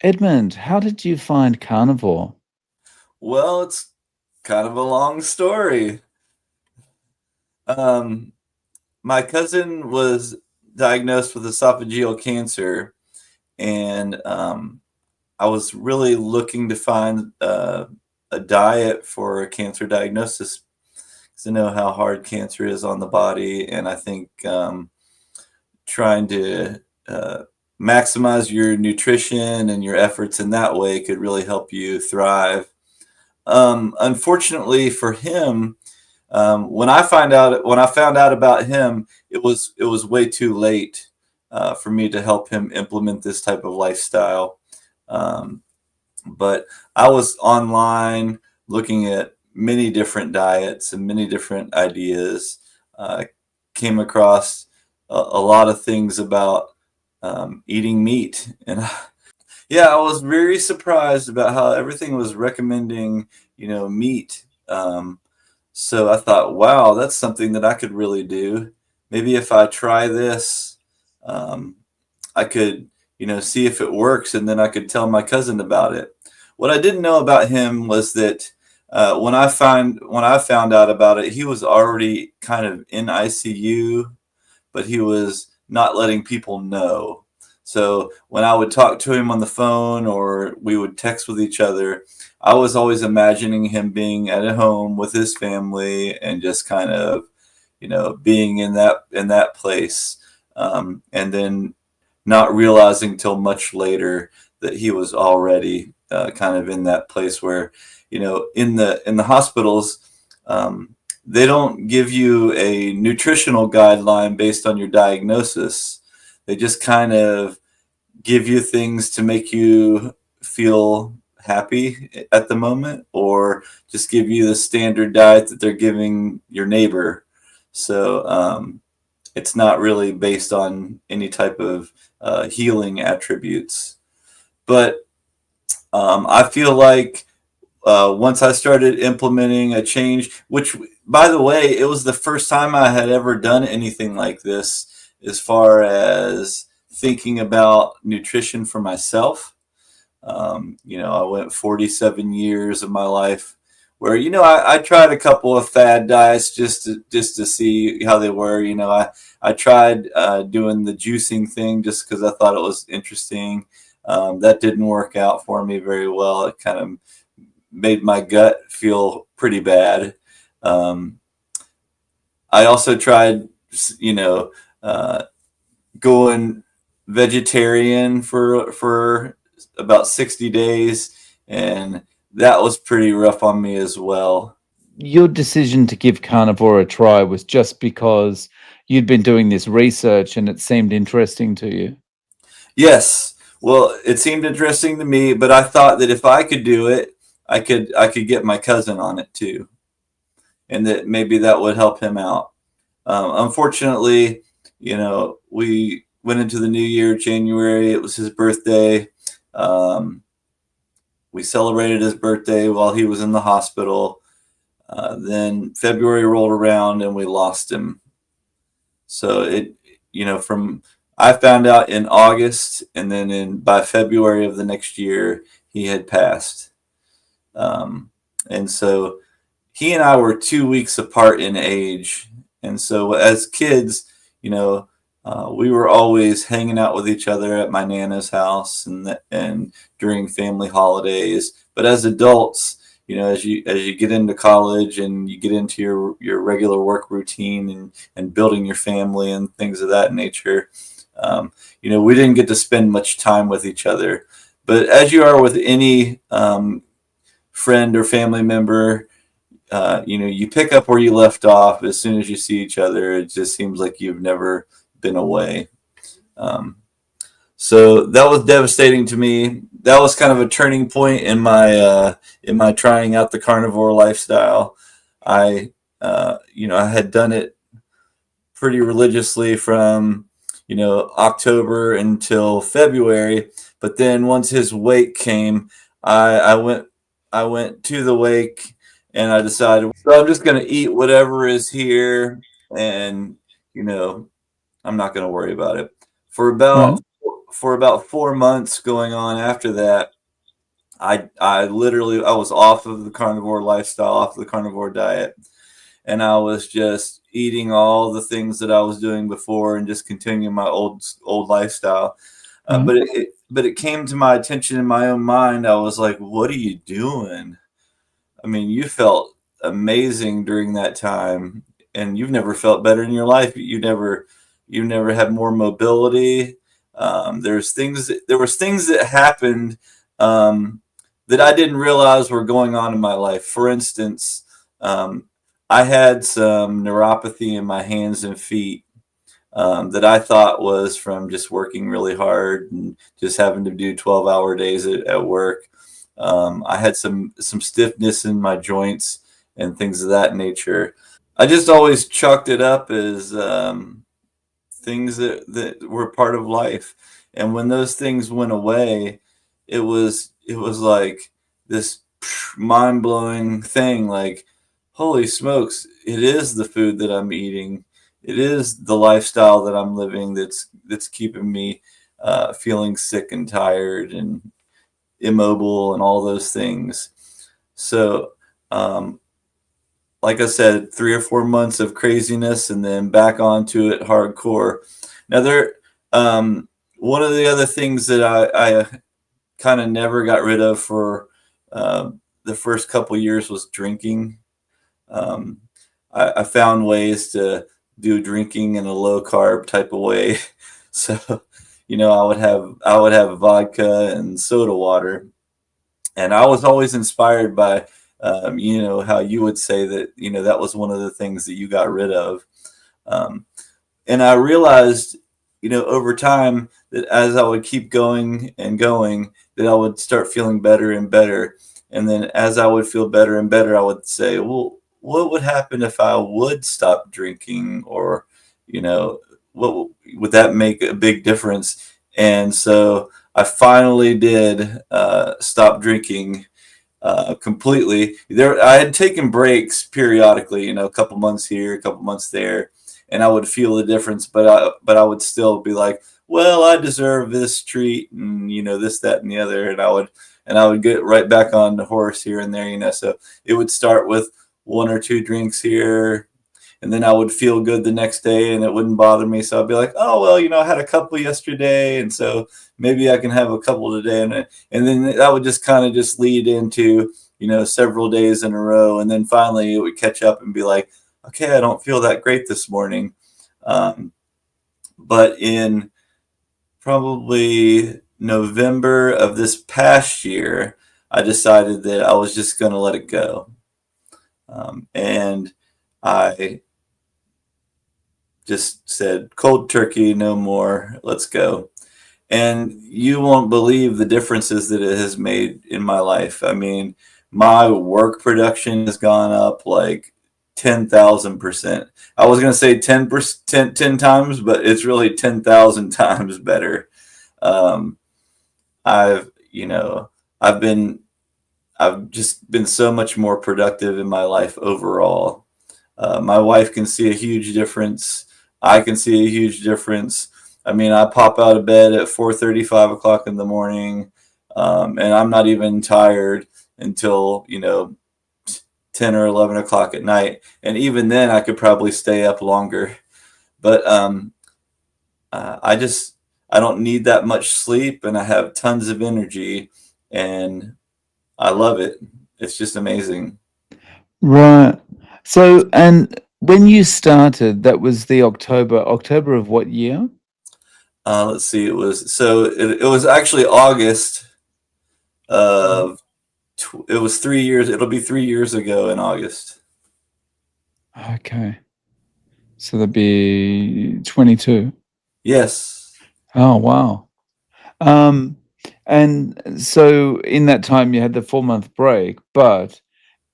Edmund, how did you find carnivore? Well, it's kind of a long story. Um, my cousin was diagnosed with esophageal cancer, and I was really looking to find a diet for a cancer diagnosis because I know how hard cancer is on the body, and I think trying to maximize your nutrition and your efforts in that way could really help you thrive. Unfortunately for him, when I found out about him, it was way too late for me to help him implement this type of lifestyle. Um, but I was online looking at many different diets and many different ideas. Came across a lot of things about eating meat, and yeah, I was very surprised about how everything was recommending, meat. So I thought, wow, that's something that I could really do. Maybe if I try this, um, I could, see if it works, and then I could tell my cousin about it. What I didn't know about him was that when I found out about it, he was already kind of in ICU, but he was not letting people know. So when I would talk to him on the phone or we would text with each other, I was always imagining him being at home with his family and just kind of, being in that place, and then not realizing till much later that he was already kind of in that place where, in the hospitals, they don't give you a nutritional guideline based on your diagnosis. They just kind of give you things to make you feel happy at the moment, or just give you the standard diet that they're giving your neighbor. So it's not really based on any type of healing attributes. But I feel like once I started implementing a change, which, by the way, it was the first time I had ever done anything like this as far as thinking about nutrition for myself. I went 47 years of my life where, I tried a couple of fad diets just to see how they were. I tried doing the juicing thing just because I thought it was interesting. That didn't work out for me very well. It kind of made my gut feel pretty bad. Um, I also tried, you know, uh, going vegetarian for about 60 days, and that was pretty rough on me as well. Your decision to give carnivore a try was just because you'd been doing this research and it seemed interesting to you. Yes, well, it seemed interesting to me, but I thought that if I could do it, I could get my cousin on it too, and that maybe that would help him out. Unfortunately, we went into the new year, January. It was his birthday. Um, we celebrated his birthday while he was in the hospital. Then February rolled around and we lost him. So from I found out in August, and then by February of the next year, he had passed. And so he and I were 2 weeks apart in age, and so as kids, we were always hanging out with each other at my nana's house and during family holidays. But as adults, as you get into college and you get into your regular work routine and building your family and things of that nature, we didn't get to spend much time with each other. But as you are with any friend or family member, you pick up where you left off as soon as you see each other. It just seems like you've never been away. Um, so that was devastating to me. That was kind of a turning point in my trying out the carnivore lifestyle. I had done it pretty religiously from October until February, but then once his wake came, I went to the wake, and I decided, so I'm just going to eat whatever is here, and you know I'm not going to worry about it for about Right. for about 4 months going on after that, I literally I was off of the carnivore lifestyle, off the carnivore diet, and I was just eating all the things that I was doing before and just continuing my old lifestyle. Right. But it came to my attention in my own mind. I was like, "What are you doing?" I mean, you felt amazing during that time, and you've never felt better in your life. You never had more mobility. There was things that happened um, that I didn't realize were going on in my life. For instance, um, I had some neuropathy in my hands and feet that I thought was from just working really hard and just having to do 12-hour days at work. I had some stiffness in my joints and things of that nature. I just always chalked it up as things that were part of life. And when those things went away, it was like this mind blowing thing. Like, holy smokes! It is the food that I'm eating. It is the lifestyle that I'm living that's keeping me feeling sick and tired and immobile and all those things. So, um, like I said, 3 or 4 months of craziness and then back onto it hardcore. Now, um, one of the other things that I kind of never got rid of for the first couple years was drinking. Um, I found ways to do drinking in a low carb type of way. So, I would have vodka and soda water, and I was always inspired by, how you would say that, that was one of the things that you got rid of. Um, and I realized, over time that as I would keep going and going, that I would start feeling better and better. And then as I would feel better and better, I would say, well, what would happen if I would stop drinking? Or, what would that make a big difference? And so I finally did stop drinking completely. I had taken breaks periodically, a couple months here, a couple months there, and I would feel the difference. But I would still be like, well, I deserve this treat, and this, that, and the other, and I would get right back on the horse here and there, So it would start with one or two drinks here, and then I would feel good the next day and it wouldn't bother me. So I'd be like, oh, well, I had a couple yesterday. And so maybe I can have a couple today. And then that would just kind of just lead into, several days in a row. And then finally it would catch up and be like, okay, I don't feel that great this morning. Um, but in probably November of this past year, I decided that I was just going to let it go. And I just said, cold turkey, no more, let's go. And you won't believe the differences that it has made in my life. I mean, my work production has gone up like 10,000%. I was going to say 10%, 10 times, but it's really 10,000 times better. Um, I've, you know, I've been, I've just been so much more productive in my life overall. My wife can see a huge difference. I can see a huge difference. I mean, I pop out of bed at 4:30, 5 o'clock in the morning, and I'm not even tired until 10 or 11 o'clock at night. And even then, I could probably stay up longer. But I just I don't need that much sleep, and I have tons of energy, and I love it. It's just amazing. Right. So, and when you started, that was the October of what year? Let's see. It was actually August of it was 3 years. It'll be 3 years ago in August. Okay. So that'd be 22. Yes. Oh, wow. Um, and so in that time you had the 4-month break, but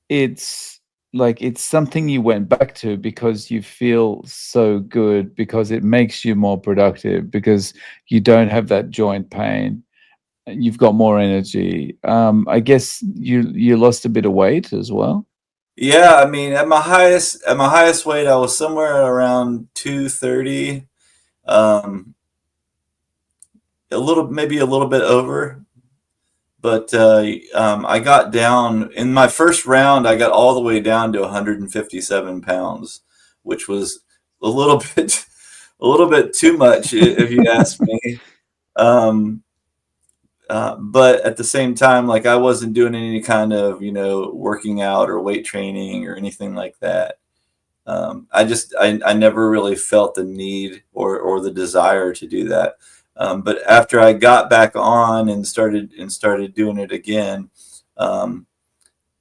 it's it's something you went back to because you feel so good, because it makes you more productive, because you don't have that joint pain, and you've got more energy. I guess you lost a bit of weight as well. Yeah. I mean, at my highest weight, I was somewhere around 230. Um, maybe a little bit over. But I got down in my first round. I got all the way down to 157 pounds, which was a little bit, a little bit too much, if you ask me. Um, but at the same time, like I wasn't doing any kind of working out or weight training or anything like that. I never really felt the need or the desire to do that. But after I got back on and started doing it again, um,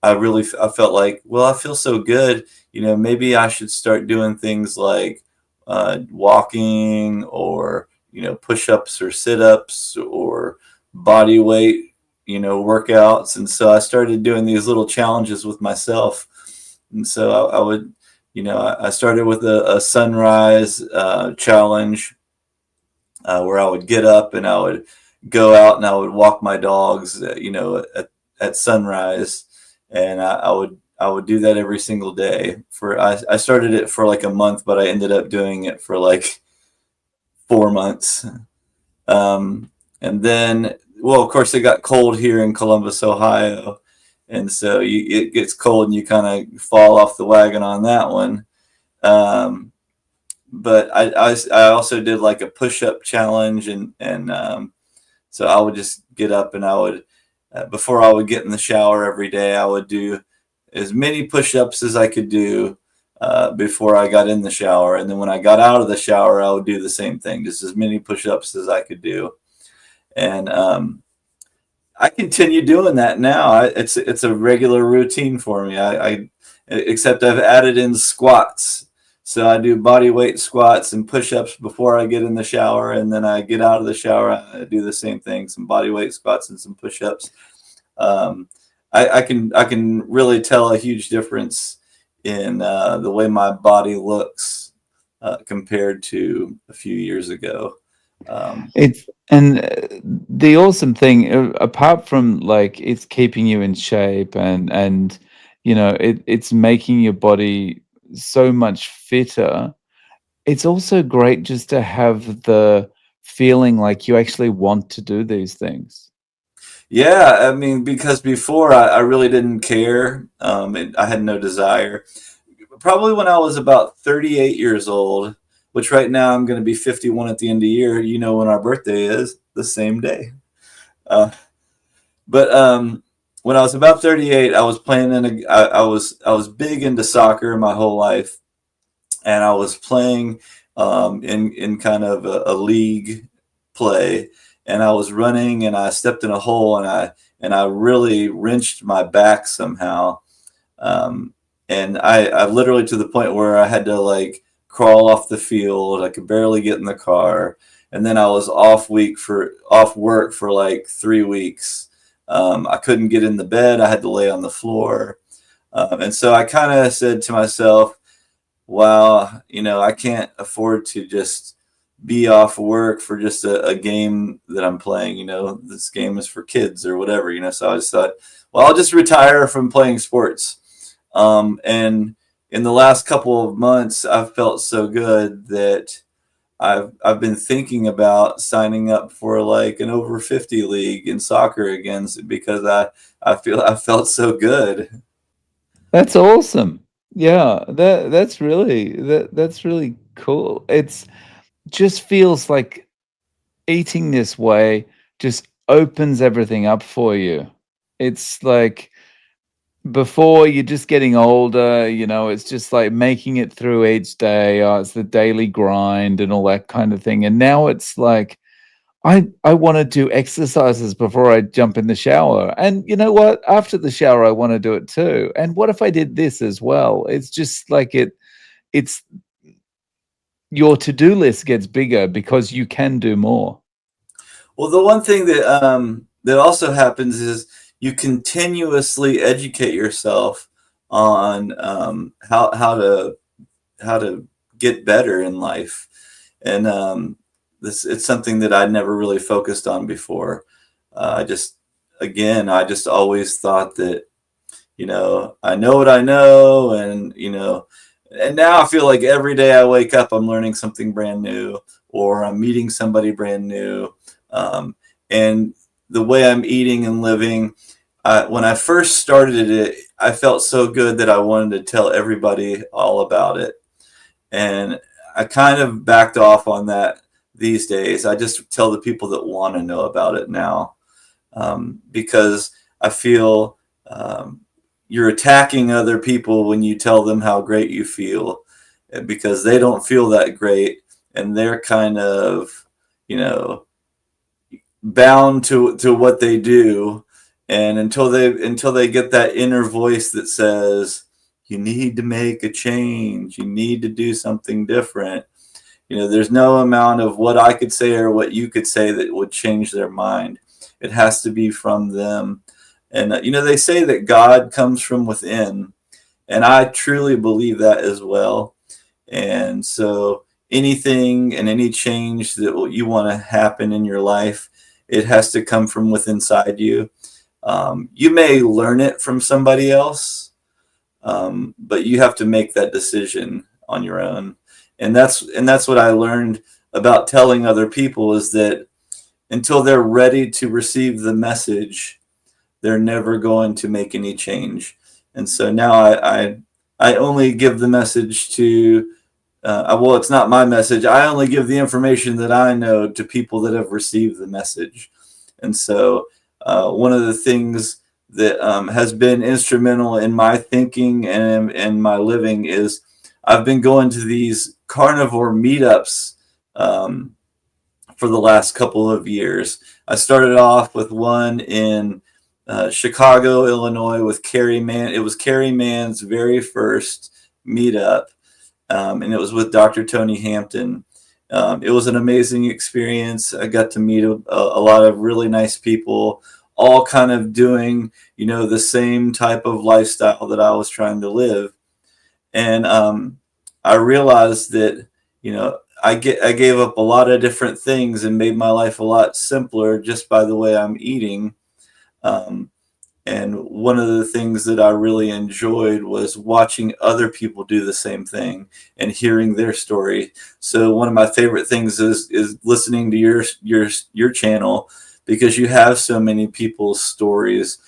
I felt like, well, I feel so good. Maybe I should start doing things like walking, or push-ups or sit-ups or body weight workouts. And so I started doing these little challenges with myself. And so I would, I started with a sunrise challenge, where I would get up and I would go out and I would walk my dogs, at sunrise, and I would do that every single day. I started it for like a month, but I ended up doing it for like 4 months. And then, well, of course, it got cold here in Columbus, Ohio, and so it gets cold and you kind of fall off the wagon on that one. Um, but I also did like a push up challenge, and so I would just get up and I would, before I would get in the shower every day, I would do as many push ups as I could do before I got in the shower, and then when I got out of the shower, I would do the same thing, just as many push ups as I could do, and I continue doing that now. It's a regular routine for me. I except I've added in squats. So I do body weight squats and push-ups before I get in the shower, and then I get out of the shower. I do the same thing: some body weight squats and some push-ups. Um, I can really tell a huge difference in the way my body looks compared to a few years ago. Um, It's and the awesome thing, apart from like it's keeping you in shape, and it's making your body so much fitter. It's also great just to have the feeling like you actually want to do these things. Yeah, I mean, because before I really didn't care. I had no desire. Probably when I was about 38 years old, which right now I'm going to be 51 at the end of the year. You know when our birthday is, the same day. Uh, but when I was about 38, I was playing I was big into soccer my whole life, and I was playing in kind of a league play, and I was running and I stepped in a hole, and I really wrenched my back somehow, um, and I literally, to the point where I had to like crawl off the field. I could barely get in the car, and then I was off work for like 3 weeks. I couldn't get in the bed. I had to lay on the floor, and so I kind of said to myself, "Wow, I can't afford to just be off work for just a game that I'm playing. This game is for kids or whatever. So I just thought, well, I'll just retire from playing sports." And in the last couple of months, I've felt so good that I've been thinking about signing up for like an over 50 league in soccer again, because I felt so good. That's awesome. Yeah, that's really cool. It's just feels like eating this way just opens everything up for you. It's like before you're just getting older, it's just like making it through each day. Oh, it's the daily grind and all that kind of thing. And now it's like I want to do exercises before I jump in the shower. And you know what? After the shower, I want to do it too. And what if I did this as well? It's just like it's your to-do list gets bigger because you can do more. Well, the one thing that also happens is you continuously educate yourself on how to get better in life, and this it's something that I never really focused on before. I just always thought that I know what I know, and now I feel like every day I wake up, I'm learning something brand new, or I'm meeting somebody brand new. And the way I'm eating and living, when I first started it, I felt so good that I wanted to tell everybody all about it. And I kind of backed off on that these days. I just tell the people that want to know about it now, because I feel you're attacking other people when you tell them how great you feel, because they don't feel that great, and they're kind of, you know, bound to what they do. And until they get that inner voice that says, you need to make a change, you need to do something different, there's no amount of what I could say or what you could say that would change their mind. It has to be from them. And they say that God comes from within, and I truly believe that as well. And so anything and any change that you want to happen in your life, it has to come from within inside you. You may learn it from somebody else, but you have to make that decision on your own. And that's what I learned about telling other people, is that until they're ready to receive the message, they're never going to make any change. And so now I only give the message to, well, it's not my message. I only give the information that I know to people that have received the message. And so one of the things that has been instrumental in my thinking and my living is I've been going to these carnivore meetups for the last couple of years. I started off with one in Chicago, Illinois, with Carrie Mann. It was Carrie Mann's very first meetup, and it was with Dr. Tony Hampton. It was an amazing experience. I got to meet a lot of really nice people, all kind of doing, the same type of lifestyle that I was trying to live. And I realized that, I gave up a lot of different things and made my life a lot simpler just by the way I'm eating. And one of the things that I really enjoyed was watching other people do the same thing and hearing their story. So one of my favorite things is listening to your channel, because you have so many people's stories,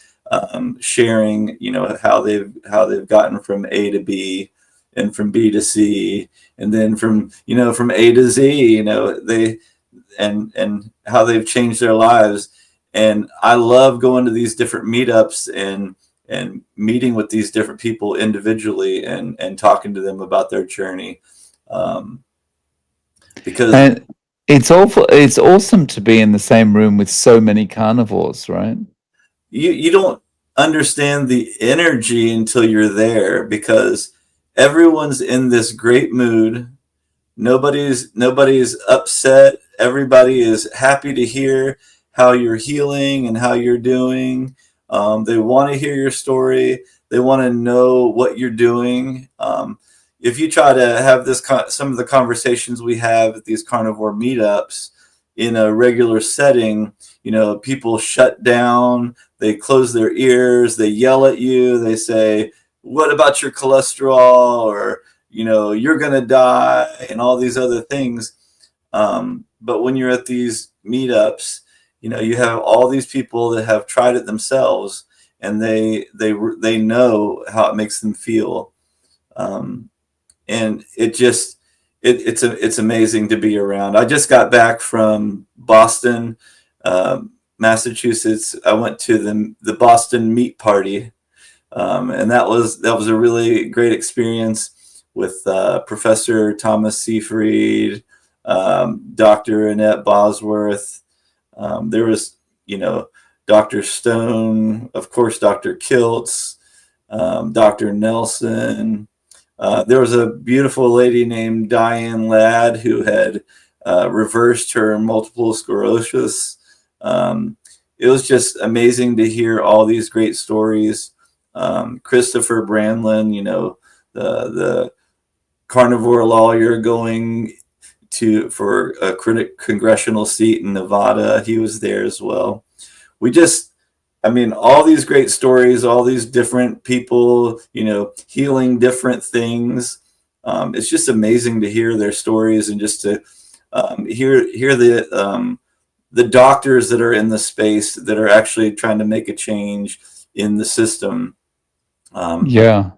sharing, how they've gotten from A to B, and from B to C, and then from A to Z, they and how they've changed their lives. And I love going to these different meetups and meeting with these different people individually and talking to them about their journey. Because And it's awesome to be in the same room with so many carnivores, right? you don't understand the energy until you're there, because everyone's in this great mood. Nobody's upset. Everybody is happy to hear how you're healing and how you're doing. They want to hear your story. They want to know what you're doing. If you try to have some of the conversations we have at these carnivore meetups in a regular setting, people shut down. They close their ears. They yell at you. They say, "What about your cholesterol?" Or you're going to die, and all these other things. But when you're at these meetups, you have all these people that have tried it themselves, and they know how it makes them feel. And it's amazing to be around. I just got back from Boston, Massachusetts. I went to the Boston Meat Party, and that was a really great experience with Professor Thomas Seyfried, Dr. Annette Bosworth. There was, Dr. Stone, of course, Dr. Kiltz, Dr. Nelson. There was a beautiful lady named Diane Ladd who had reversed her multiple sclerosis. It was just amazing to hear all these great stories. Christopher Brandlin, the carnivore lawyer going for a congressional seat in Nevada, he was there as well. All these great stories, all these different people, healing different things. It's just amazing to hear their stories, and just to hear the doctors that are in the space that are actually trying to make a change in the system. Um, Yeah.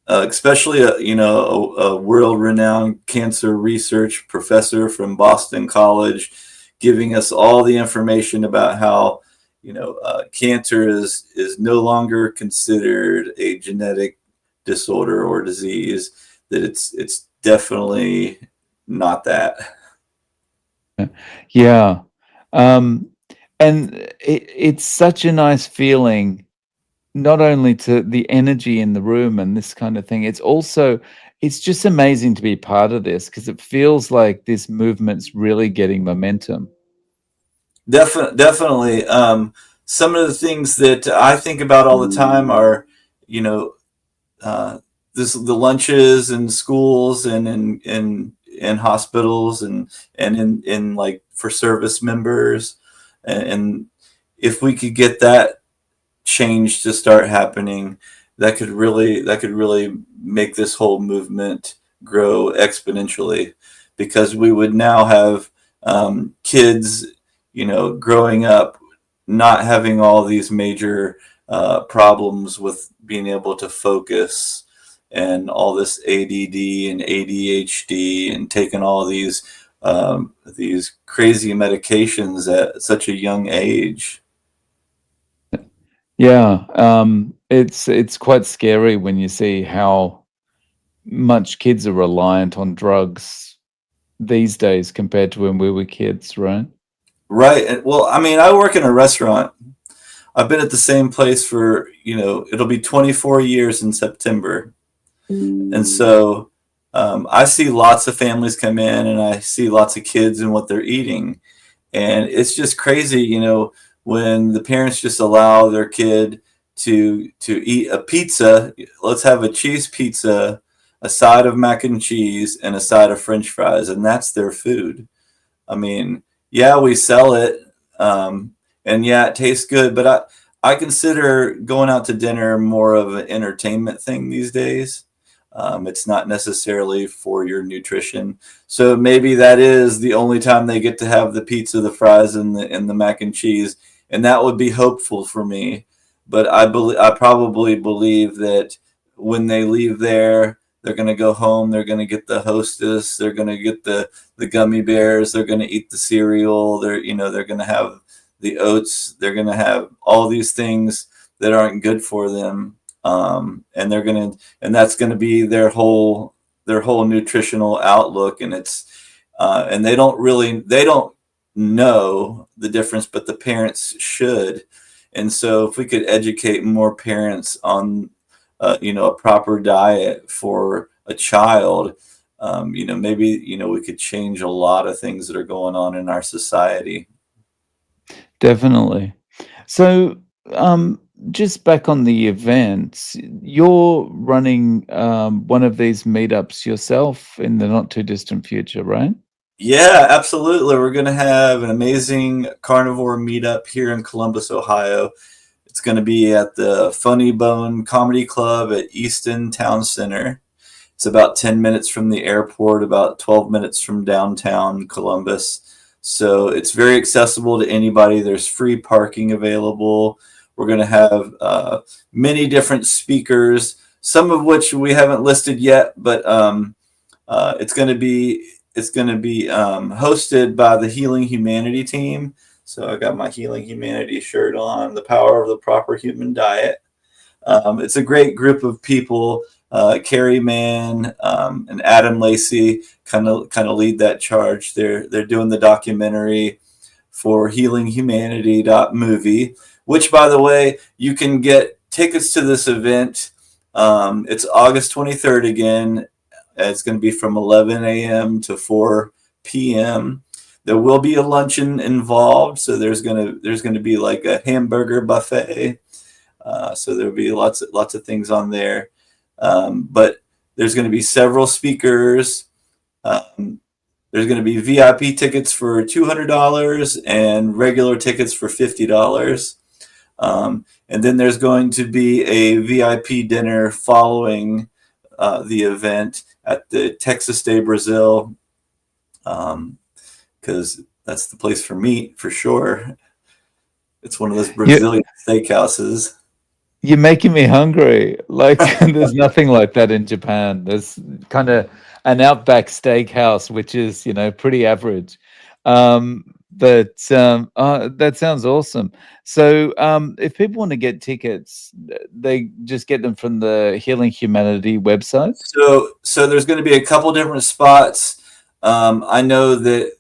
Especially a world-renowned cancer research professor from Boston College, giving us all the information about how cancer is no longer considered a genetic disorder or disease. That it's definitely not that. Yeah. Um, and it's such a nice feeling, not only to the energy in the room and this kind of thing, it's just amazing to be part of this because it feels like this movement's really getting momentum. Definitely. Some of the things that I think about all the time are, you know, uh, the lunches in schools and in hospitals and in like for service members, and if we could get that change to start happening, that could really make this whole movement grow exponentially, because we would now have kids, growing up not having all these major problems with being able to focus, and all this ADD and ADHD, and taking all these crazy medications at such a young age. Yeah, it's quite scary when you see how much kids are reliant on drugs these days compared to when we were kids, right? Right. Well, I mean, I work in a restaurant. I've been at the same place for, it'll be 24 years in September. And so I see lots of families come in, and I see lots of kids and what they're eating. And it's just crazy, when the parents just allow their kid to eat a pizza. Let's have a cheese pizza, a side of mac and cheese, and a side of French fries, and that's their food. I mean, yeah, we sell it, and yeah, it tastes good, but I consider going out to dinner more of an entertainment thing these days. It's not necessarily for your nutrition. So maybe that is the only time they get to have the pizza, the fries, and the mac and cheese, and that would be hopeful for me. But I probably believe that when they leave there, they're going to go home. They're going to get the Hostess. They're going to get the gummy bears. They're going to eat the cereal. They're going to have the oats. They're going to have all these things that aren't good for them. And that's going to be their whole nutritional outlook. And and they don't know the difference, but the parents should. And so if we could educate more parents on a proper diet for a child, maybe we could change a lot of things that are going on in our society. Definitely. So, just back on the events, you're running one of these meetups yourself in the not too distant future, right? Yeah, absolutely. We're going to have an amazing carnivore meetup here in Columbus, Ohio. It's going to be at the Funny Bone Comedy Club at Easton Towncenter. It's about 10 minutes from the airport, about 12 minutes from downtown Columbus. So it's very accessible to anybody. There's free parking available. We're going to have many different speakers, some of which we haven't listed yet, but it's going to be hosted by the Healing Humanity team. So I got my Healing Humanity shirt on, the power of the proper human diet. It's a great group of people. Carrie Mann and Adam Lacey kind of lead that charge. They're doing the documentary for Healinghumanity.movie, which, by the way, you can get tickets to this event. It's August 23rd again. It's going to be from 11 a.m. to 4 p.m. There will be a luncheon involved, so there's gonna be like a hamburger buffet. So there'll be lots of things on there, but there's going to be several speakers. Um, there's going to be VIP tickets for $200 and regular tickets for $50. And then there's going to be a VIP dinner following the event at the Texas de Brazil, because that's the place for meat for sure. It's one of those You Brazilian steakhouses. you're making me hungry. Like, there's nothing like that in Japan. There's kind of an Outback Steakhouse, which is, pretty average. But that sounds awesome. So, if people want to get tickets, they just get them from the Healing Humanity website. So there's going to be a couple different spots. I know that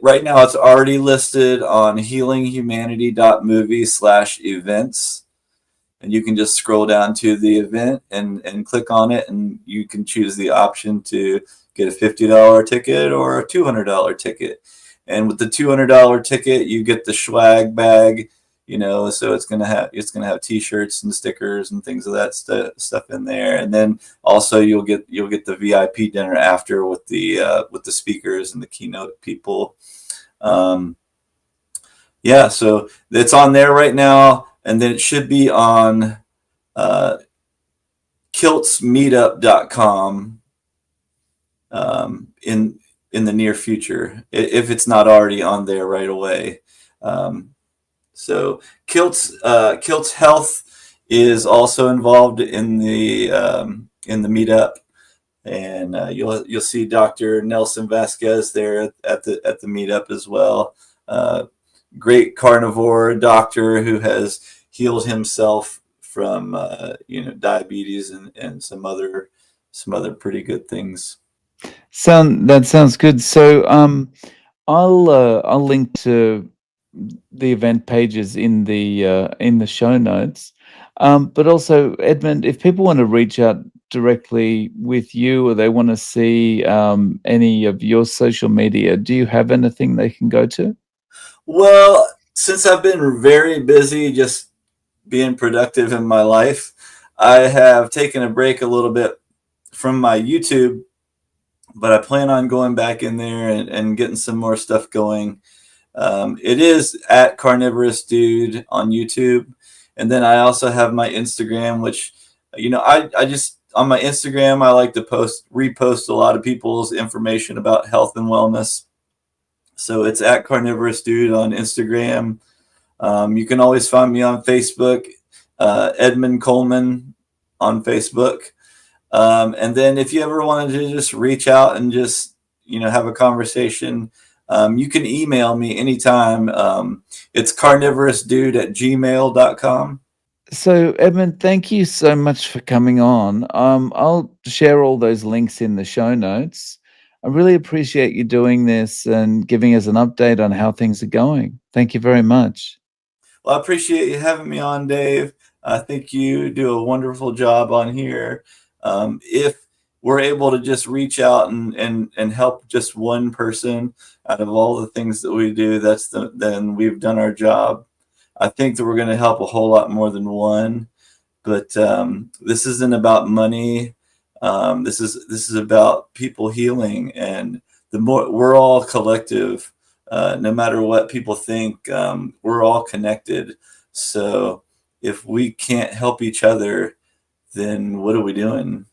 right now it's already listed on healinghumanity.movie/events. And you can just scroll down to the event and click on it, and you can choose the option to get a $50 ticket or a $200 ticket. And with the $200 ticket, you get the swag bag, so it's gonna have T-shirts and stickers and things of that stuff in there. And then also you'll get the VIP dinner after with the speakers and the keynote people. Um, yeah, so it's on there right now, and then it should be on uh, kiltsmeetup.com in the near future, if it's not already on there right away. So Kilts Health is also involved in the meetup, and you'll see Dr. Nelson Vasquez there at the meetup as well. Great carnivore doctor who has healed himself from diabetes and some other pretty good things. That sounds good. So, I'll link to the event pages in the show notes. But also, Edmund, if people want to reach out directly with you, or they want to see any of your social media, do you have anything they can go to? Well, since I've been very busy just being productive in my life, I have taken a break a little bit from my YouTube, but I plan on going back in there and getting some more stuff going. It is at Carnivorous Dude on YouTube. And then I also have my Instagram, which, I just, on my Instagram, I like to repost a lot of people's information about health and wellness. So it's at Carnivorous Dude on Instagram. You can always find me on Facebook, Edmund Coleman on Facebook. And then if you ever wanted to just reach out and just, have a conversation, you can email me anytime. It's carnivorousdude@gmail.com. So, Edmund, thank you so much for coming on. I'll share all those links in the show notes. I really appreciate you doing this and giving us an update on how things are going. Thank you very much. Well, I appreciate you having me on, Dave. I think you do a wonderful job on here. If we're able to just reach out and help just one person out of all the things that we do, then we've done our job. I think that we're going to help a whole lot more than one. But this isn't about money. This is about people healing, and the more we're all collective. No matter what people think, we're all connected. So if we can't help each other, then what are we doing?